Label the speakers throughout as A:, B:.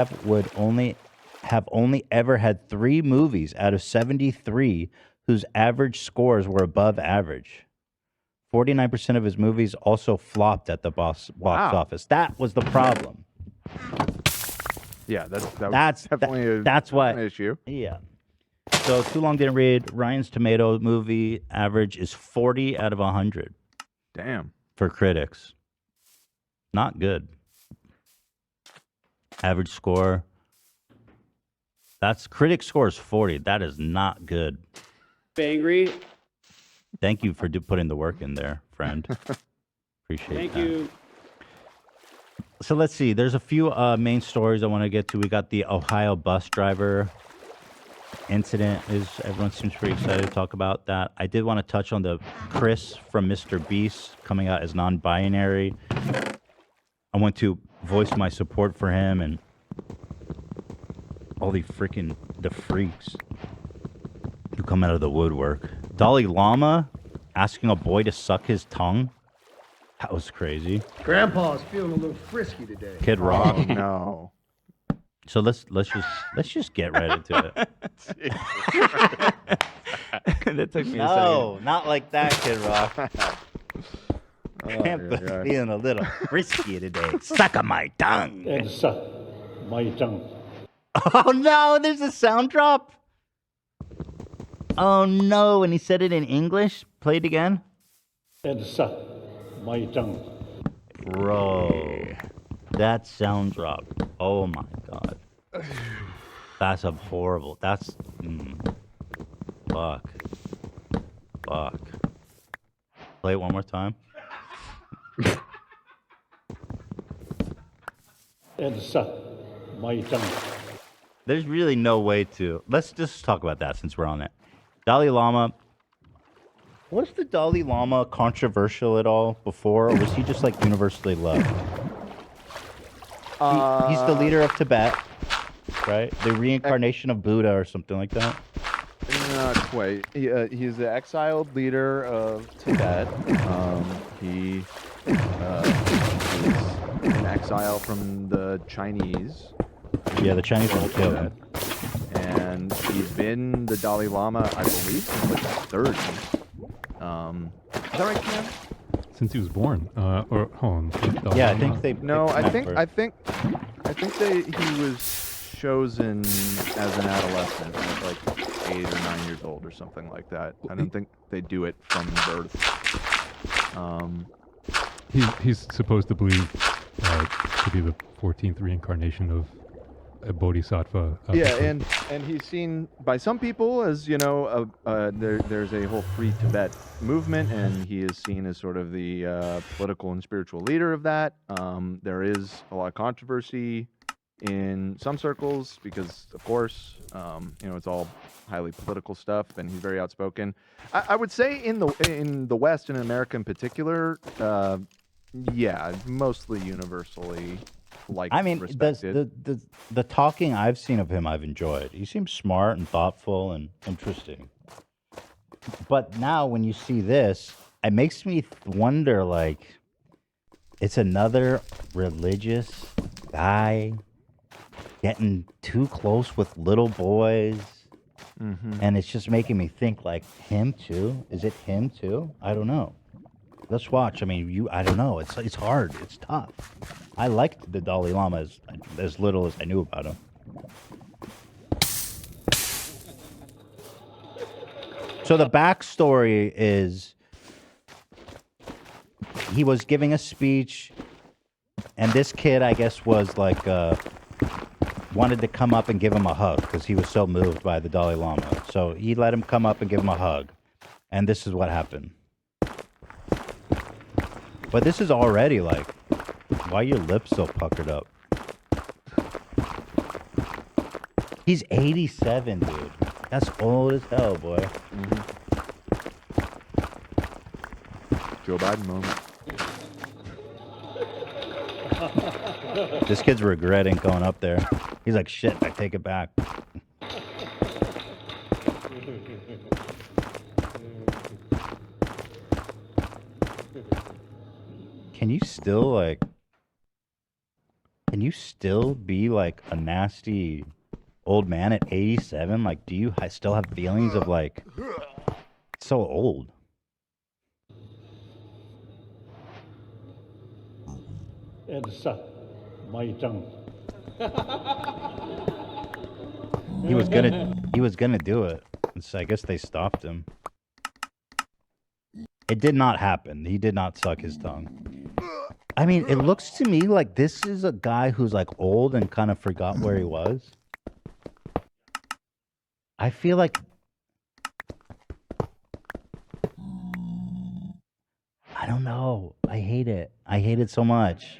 A: have only ever had 3 movies out of 73 whose average scores were above average. 49% of his movies also flopped at the box office. That was the problem.
B: Yeah, that's
A: definitely
B: that's
A: what
B: an issue.
A: Yeah. So Too Long Didn't Read. Ryan's Tomato movie average is 40 out of 100.
B: Damn.
A: For critics. Not good. Average score. That's critic score is 40. That is not good.
C: Angry.
A: Thank you for putting the work in there, friend. Appreciate
C: Thank
A: that.
C: you.
A: So let's see. There's a few main stories I want to get to. We got the Ohio bus driver incident. Everyone seems pretty excited to talk about that. I did want to touch on the Chris from Mr. Beast coming out as non-binary. I want to voice my support for him and all the freaks who come out of the woodwork. Dalai Lama asking a boy to suck his tongue. That was crazy.
D: Grandpa's feeling a little frisky today.
A: Kid Rock.
B: Oh, no.
A: So let's just get right into it.
E: That took me a
A: No,
E: second.
A: not like that, Kid Rock.
E: yeah.
A: Feeling a little frisky today. Suck on my tongue.
F: And suck my tongue.
A: Oh no, there's a sound drop. Oh no, and he said it in English. Play it again.
F: And suck my tongue.
A: Bro, that sound drop. Oh my god. That's a horrible. That's fuck. Play it one more time.
F: And suck my tongue.
A: There's really no way to. Let's just talk about that since we're on it. Dalai Lama. Was the Dalai Lama controversial at all before, or was he just like universally loved? He's the leader of Tibet, right? The reincarnation of Buddha or something like that.
B: Not quite. He's the exiled leader of Tibet. He is in exile from the Chinese.
A: Yeah, the Chinese want to kill him.
B: And he's been the Dalai Lama, I believe, since like the 30s. Is that right, Cam?
G: Since he was born, or hold on.
A: Yeah, I think they.
B: No,
A: picked
B: I
A: him
B: think
A: for-
B: I think he was chosen as an adolescent, at like 8 or 9 years old or something like that. I don't think they do it from birth.
G: He's supposed to believe to be the 14th reincarnation of a bodhisattva.
B: Yeah, and he's seen by some people as, you know, there's a whole Free Tibet movement, and he is seen as sort of the political and spiritual leader of that. There is a lot of controversy in some circles because, of course, you know, it's all highly political stuff, and he's very outspoken. I would say in the West and in America in particular, yeah, mostly universally.
A: I mean,
B: respected.
A: the talking I've seen of him, I've enjoyed. He seems smart and thoughtful and interesting. But now, when you see this, it makes me wonder, like, it's another religious guy getting too close with little boys.
B: Mhm.
A: And it's just making me think, like, him too? Is it him too? I don't know. Let's watch. I mean, I don't know. It's hard. It's tough. I liked the Dalai Lama as little as I knew about him. So the backstory is he was giving a speech, and this kid, I guess, was like wanted to come up and give him a hug because he was so moved by the Dalai Lama. So he let him come up and give him a hug, and this is what happened. But this is already like, why are your lips so puckered up? He's 87, dude. That's old as hell, boy.
B: Mm-hmm. Joe Biden moment.
A: This kid's regretting going up there. He's like, shit, I take it back. Can can you still be like a nasty old man at 87? Like, do you still have feelings of like so old?
F: EDSA, my tongue.
A: He was gonna do it. So I guess they stopped him. It did not happen. He did not suck his tongue. I mean, it looks to me like this is a guy who's like old and kind of forgot where he was. I feel like I don't know. I hate it. I hate it so much.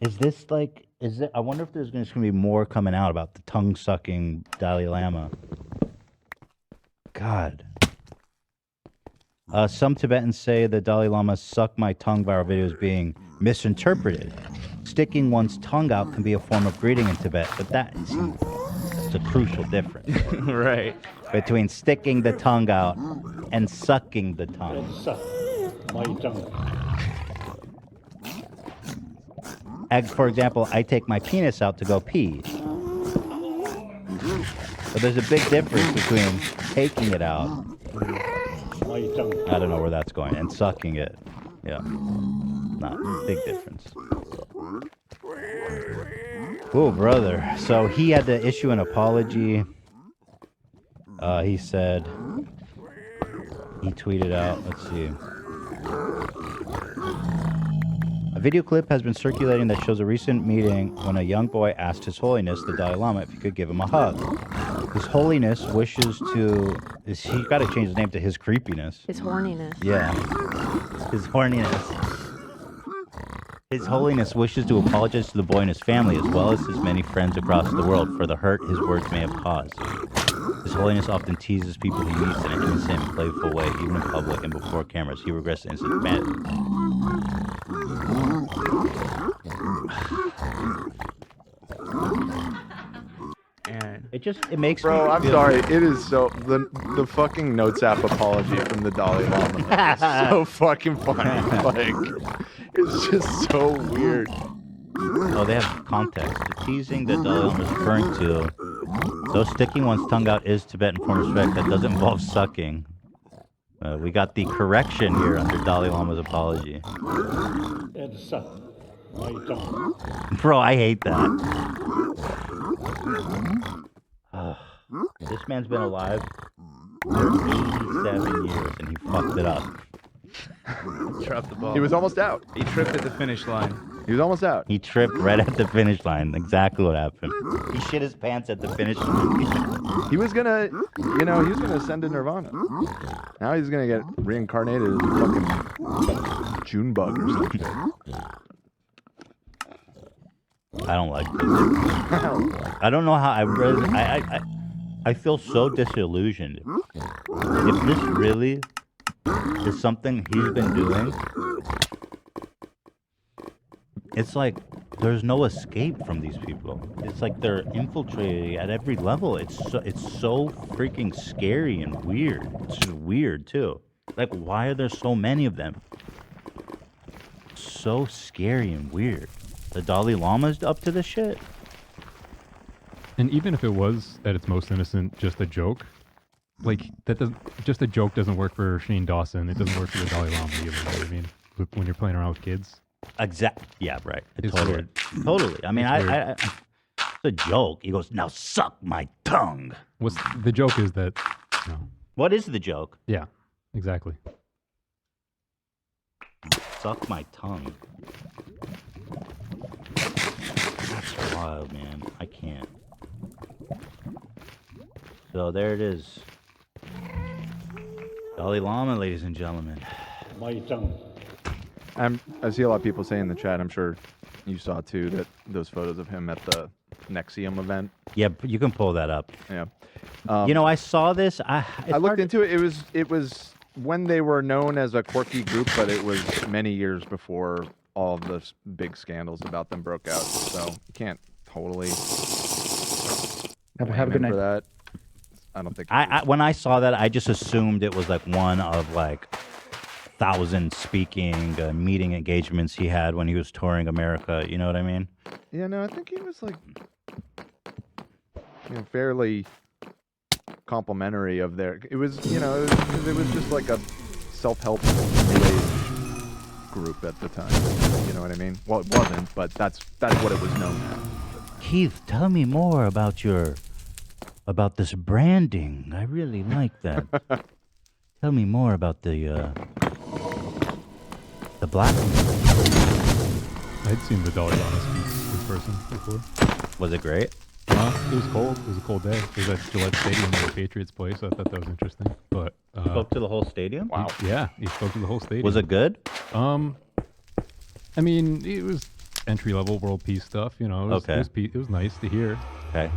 A: Is this like? Is it? I wonder if there's going to be more coming out about the tongue sucking Dalai Lama. God. Some Tibetans say the Dalai Lama's "suck my tongue" viral video is being misinterpreted. Sticking one's tongue out can be a form of greeting in Tibet, but that's a crucial difference
E: Right.
A: between sticking the tongue out and sucking the tongue.
F: EDSA, my tongue.
A: For example, I take my penis out to go pee. But there's a big difference between taking it out,
F: My tongue.
A: I don't know where that's going, and sucking it. Yeah. Not big difference. Oh, brother. So he had to issue an apology. He said, he tweeted out, let's see. A video clip has been circulating that shows a recent meeting when a young boy asked His Holiness, the Dalai Lama, if he could give him a hug. His Holiness wishes to... He got to change his name to His Creepiness.
C: His horniness.
A: Yeah. His horniness. His Holiness wishes to apologize to the boy and his family, as well as his many friends across the world, for the hurt his words may have caused. His Holiness often teases people he meets in an innocent and playful way, even in public and before cameras. He regrets the incident.
E: And
A: It makes
B: Bro,
A: me
B: I'm
A: feel-
B: sorry. It is so the fucking Notes app apology from the Dalai Lama is so fucking funny. Like, it's just so weird.
A: Oh, they have context. The teasing that Dalai Lama is referring to, though sticking one's tongue out is Tibetan form of respect, that doesn't involve sucking. We got the correction here under Dalai Lama's apology.
F: EDSA, my tongue.
A: Bro, I hate that. This man's been alive for 87 years and he fucked it up.
E: dropped the ball.
B: He was almost out.
E: He tripped at the finish line.
B: He was almost out.
A: He tripped right at the finish line. Exactly what happened. He shit his pants at the finish line.
B: He was gonna, he was gonna ascend to Nirvana. Now he's gonna get reincarnated as a fucking June bug or something.
A: I don't like this. I don't know how I feel so disillusioned. If this really is something he's been doing, it's like there's no escape from these people. It's like they're infiltrating at every level. It's so freaking scary and weird. It's just weird too. Like, why are there so many of them? So scary and weird. The Dalai Lama's up to this shit?
G: And even if it was at its most innocent, just a joke, like that doesn't just a joke doesn't work for Shane Dawson. It doesn't work for the Dalai Lama either. You know what I mean? When you're playing around with kids.
A: Yeah, right.
G: It's
A: Totally.
G: weird.
A: Totally. I mean,
G: It's
A: it's a joke. He goes, now suck my tongue.
G: What's the joke is that, you know,
A: What is the joke?
G: yeah, exactly.
A: Suck my tongue. That's wild, man. I can't. So there it is. Dalai Lama, ladies and gentlemen.
F: My tongue.
B: I see a lot of people saying in the chat, I'm sure you saw too, that those photos of him at the Nexium event.
A: Yeah, you can pull that up.
B: Yeah.
A: You know, I saw this.
B: I looked into it. It was when they were known as a quirky group, but it was many years before all of the big scandals about them broke out. So you can't totally
H: Have a
B: blame
H: good
B: him
H: night.
B: for that. I don't think.
A: When I saw that, I just assumed it was like one of like 1,000 speaking meeting engagements he had when he was touring America. You know what I mean?
B: Yeah, no, I think he was like, fairly complimentary of their. It was, it was just like a self-help new age group at the time. You know what I mean? Well, it wasn't, but that's what it was known as.
A: Keith, tell me more about this branding. I really like that. Tell me more about the black.
G: I'd seen the Dalai Lama speak in person before.
A: Was it great?
G: It was cold. It was a cold day. It was at Gillette Stadium where the Patriots play, so I thought that was interesting. But
A: Spoke to the whole stadium.
B: Wow.
G: yeah, he spoke to the whole stadium.
A: Was it good?
G: I mean, it was entry level world peace stuff. You know,
A: Okay.
G: it was nice to hear.
A: Okay.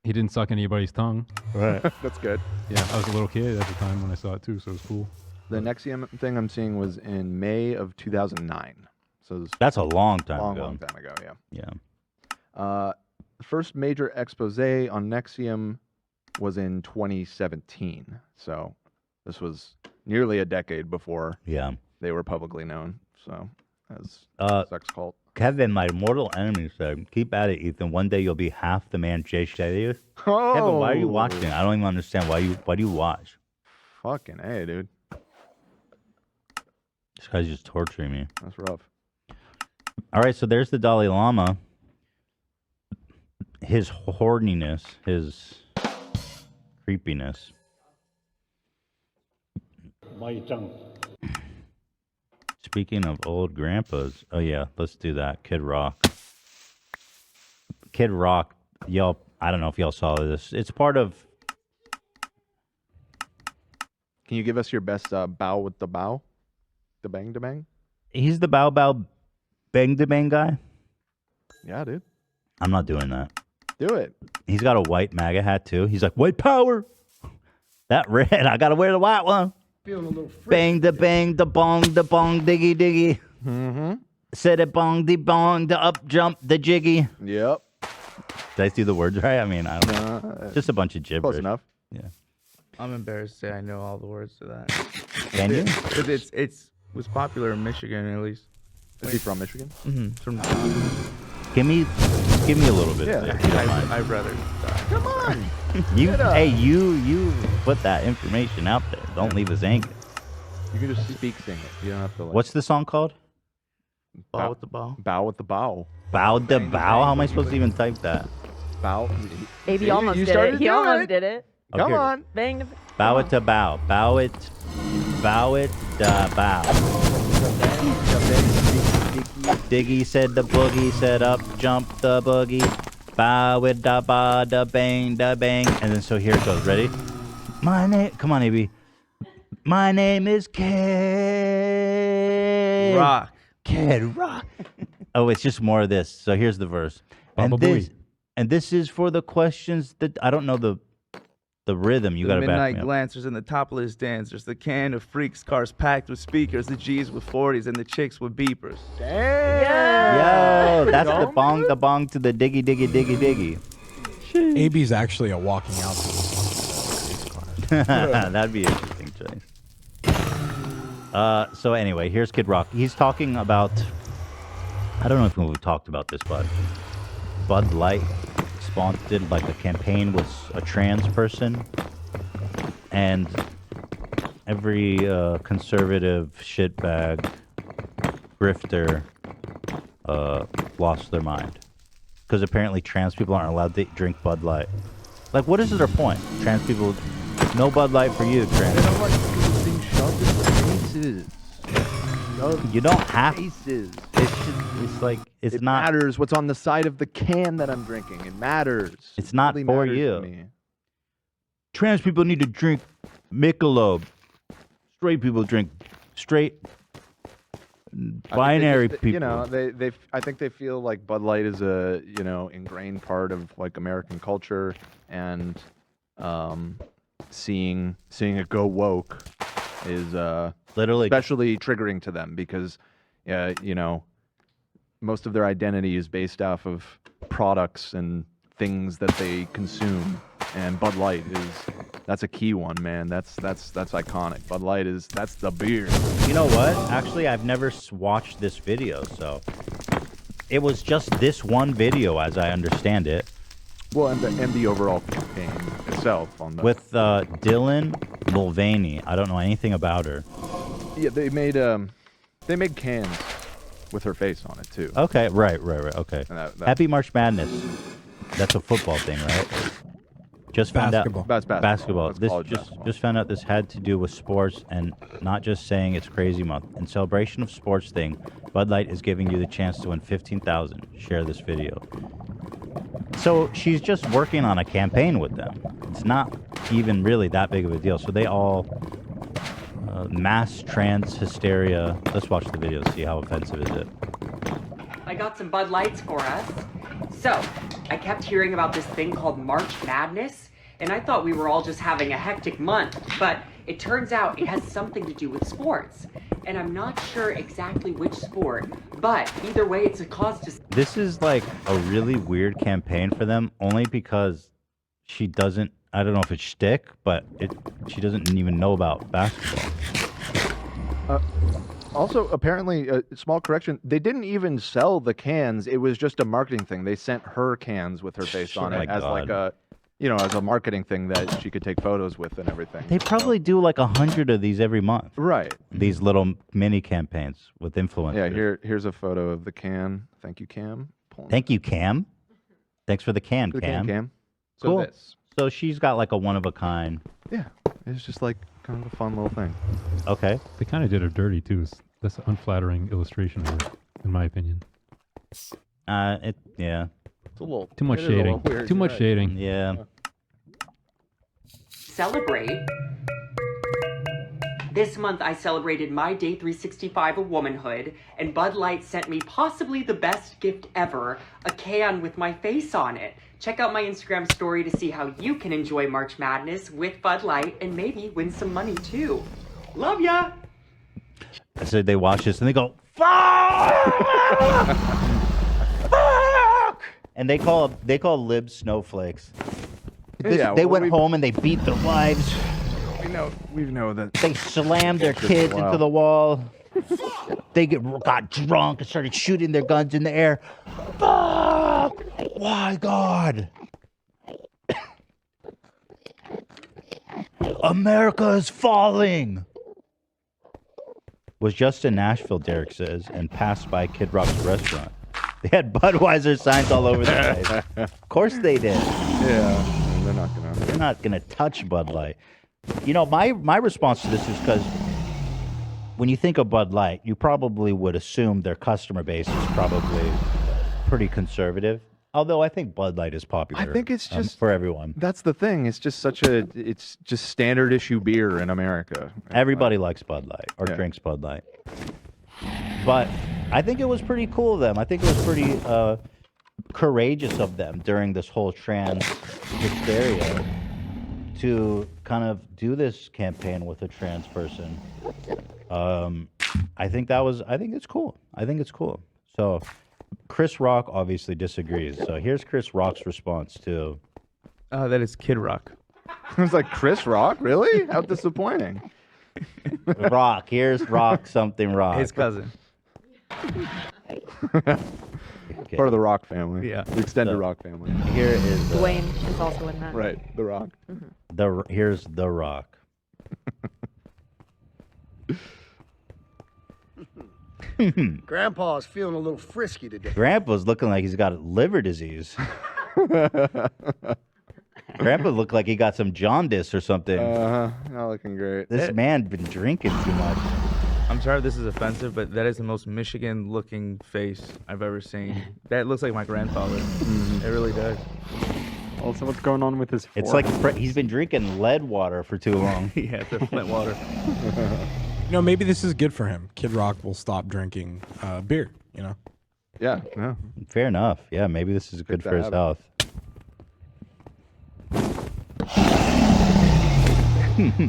G: He didn't suck anybody's tongue.
A: Right.
B: That's good.
G: Yeah, I was a little kid at the time when I saw it too, so it was cool.
B: The Nexium thing I'm seeing was in May of 2009. So it was
A: That's a long time
B: a
A: ago.
B: long time ago, yeah.
A: Yeah.
B: The first major expose on Nexium was in 2017. So this was nearly a decade before
A: Yeah.
B: they were publicly known. So as sex cult.
A: Kevin, my mortal enemy, said, "Keep at it, Ethan. One day you'll be half the man Jay Shetty is."
B: Oh,
A: Kevin, why are you watching? I don't even understand why do you watch?
B: Fucking A, dude.
A: This guy's just torturing me.
B: That's rough.
A: All right, so there's the Dalai Lama. His horniness, his creepiness. Speaking of old grandpas, oh yeah, let's do that. Kid Rock. Kid Rock, y'all, I don't know if y'all saw this. It's part of,
B: Can you give us your best bow with the bow? The bang to bang?
A: he's the Bow Bow Bang to Bang guy.
B: Yeah, dude.
A: I'm not doing that.
B: Do it.
A: He's got a white MAGA hat too. He's like, white power. That red, I gotta wear the white one.
D: Feeling a little frisky.
A: Bang, the bong, diggy, diggy.
B: Mm-hmm.
A: Said it bong, the bong, the up jump, the jiggy.
B: Yep.
A: Did I see the words right? I mean, I don't know. Just a bunch of gibberish.
B: Close enough.
A: Yeah.
E: I'm embarrassed to say I know all the words to that.
A: Can you?
E: Because it was popular in Michigan at least.
B: Is he from Michigan?
E: Mm-hmm. From
A: Give me a little bit.
B: Yeah.
A: If you don't mind.
E: I'd rather die.
B: Come on.
A: You put that information out there. Don't leave us hanging.
B: You can just sing it. You don't have to like
A: What's the song called?
E: Ball with the ball.
B: bow with the bow.
A: Bow the bow. How am I supposed to even type that?
B: Bow.
C: Baby
B: See,
C: almost
B: you
C: did
B: started
C: it. He
B: doing
C: almost
B: it.
C: did it.
B: Come
A: Okay.
B: on.
C: Bang. The,
A: Bow it to bow. Bow it. Bow it. Bow. Diggy said the boogie said up jump the boogie. Bow it da ba da bang da bang. And then so here it goes. Ready? My name. Come on, AB. My name is Kid
E: Rock.
A: Kid Rock. Oh, it's just more of this. So here's the verse.
G: Baba Booey.
A: And this is for the questions that I don't know the rhythm. You
E: The
A: gotta back
E: midnight
A: me up.
E: glancers and the topless dancers, the can of freaks, cars packed with speakers, the G's with 40s and the chicks with beepers.
A: Yo, that's the bong to the diggy diggy diggy diggy.
I: AB's actually a walking out to this car.
A: That'd be an interesting choice. So anyway, here's Kid Rock. He's talking about, I don't know if we've talked about this, but Bud Light did like a campaign with a trans person, and every conservative shitbag grifter lost their mind because apparently trans people aren't allowed to drink Bud Light. Like, what is their point? Trans people, no Bud Light for you, trans.
B: They don't like people being shoved in their faces.
A: You don't have.
B: Faces.
A: It's like it's
B: It
A: not.
B: matters what's on the side of the can that I'm drinking. It matters.
A: It's not
B: really
A: for
B: matters
A: you.
B: to me.
A: Trans people need to drink Michelob. Straight people drink straight.
B: I think they
A: Binary
B: just-
A: people.
B: You know, I think they feel like Bud Light is a ingrained part of like American culture, and seeing it go woke is
A: Literally.
B: especially triggering to them because most of their identity is based off of products and things that they consume. and Bud Light that's a key one, man. That's iconic. Bud Light that's the beer.
A: You know what? Actually, I've never watched this video, so it was just this one video, as I understand it,
B: Well, and the overall campaign itself on the
A: with Dylan Mulvaney. I don't know anything about her.
B: yeah they made cans with her face on it too.
A: Okay, right. Okay.
B: And that-
A: Happy March Madness. That's a football thing, right? Just found
I: Basketball.
A: out.
B: That's basketball. That's
A: This
B: college
A: just
B: basketball.
A: just found out this had to do with sports and not just saying it's Crazy Month. In celebration of sports thing, Bud Light is giving you the chance to win 15,000. Share this video. So she's just working on a campaign with them. It's not even really that big of a deal. So they all mass trans hysteria. Let's watch the video, see how offensive is it.
C: I got some Bud Lights for us. So, I kept hearing about this thing called March Madness, and I thought we were all just having a hectic month, but it turns out it has something to do with sports. And I'm not sure exactly which sport, but either way, it's a cause to...
A: This is like a really weird campaign for them, only because she doesn't. I don't know if it's shtick, but she doesn't even know about basketball.
B: Also, apparently, small correction, they didn't even sell the cans. It was just a marketing thing. They sent her cans with her face on
A: My
B: it as like
A: God.
B: as a marketing thing that she could take photos with and everything.
A: They probably do like 100 of these every month.
B: Right.
A: These little mini campaigns with influencers.
B: Yeah, here's a photo of the can. Thank you, Cam.
A: Thank you, Cam. Thanks for the can,
B: For the
A: Cam.
B: Cam. So
A: Cool.
B: this.
A: So she's got like a one of a kind.
B: Yeah, it's just like kind of a fun little thing.
A: Okay.
G: They kind of did her dirty too. That's an unflattering illustration of her, in my opinion.
A: Yeah.
B: It's a little
G: Too much
B: it is a little
G: shading.
B: weird,
G: Too much
B: right.
G: shading.
A: Yeah.
C: celebrate. This month I celebrated my day 365 of womanhood, and Bud Light sent me possibly the best gift ever, a can with my face on it. Check out my Instagram story to see how you can enjoy March Madness with Bud Light and maybe win some money too. Love ya!
A: I said they watch this and they go, fuck! Fuck! And they call libs snowflakes.
B: Yeah,
A: They
B: well,
A: went home and they beat their wives.
B: We know that.
A: They slammed their
B: Just
A: kids
B: wow.
A: into the wall. They got drunk and started shooting their guns in the air. Fuck! Why, God? America is falling. Was just in Nashville, Derek says, and passed by Kid Rock's restaurant. They had Budweiser signs all over the place. Of course they did.
B: Yeah, they're not gonna.
A: They're not going to touch Bud Light. You know, my response to this is because when you think of Bud Light, you probably would assume their customer base is probably pretty conservative. Although I think Bud Light is popular.
B: I think it's just
A: for everyone.
B: That's the thing. It's just it's just standard issue beer in America.
A: Everybody likes Bud Light or
B: Yeah.
A: drinks Bud Light. But I think it was pretty cool of them. I think it was pretty courageous of them during this whole trans hysteria to kind of do this campaign with a trans person. I think it's cool. I think it's cool. So Chris Rock obviously disagrees. So here's Chris Rock's response to
E: That is Kid Rock.
B: I was like, Chris Rock, really? How disappointing.
A: Rock. Here's Rock something Rock.
E: His cousin.
A: Okay.
B: Part of the Rock family.
E: Yeah.
B: The extended
A: So-
B: Rock family.
A: Here is
J: Dwayne is also in that.
B: Right. The Rock.
A: here's the Rock.
D: Grandpa's feeling a little frisky today.
A: Grandpa's looking like he's got liver disease. Grandpa looked like he got some jaundice or something.
B: Not looking great.
A: This man been drinking too much.
E: I'm sorry if this is offensive, but that is the most Michigan-looking face I've ever seen. That looks like my grandfather. It really does.
K: Also, what's going on with his
A: It's like he's been drinking lead water for too long.
E: Yeah, it's a Flint water.
I: You know, maybe this is good for him. Kid Rock will stop drinking beer, you know?
B: Yeah. No.
A: Fair enough. Yeah, maybe this is good
B: to
A: for his
B: have.
A: health.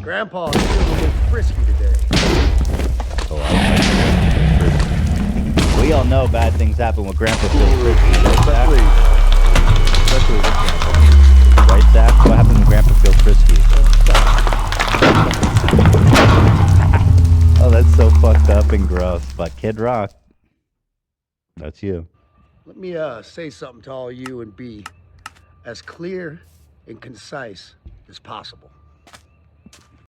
D: Grandpa's feeling a little frisky today.
A: Oh, we all know bad things happen when Grandpa feels frisky.
B: Especially with Grandpa.
A: Right, Zach? What happened frisky. Oh, that's so fucked up and gross. But Kid Rock, that's you.
D: Let me say something to all you and be as clear and concise as possible.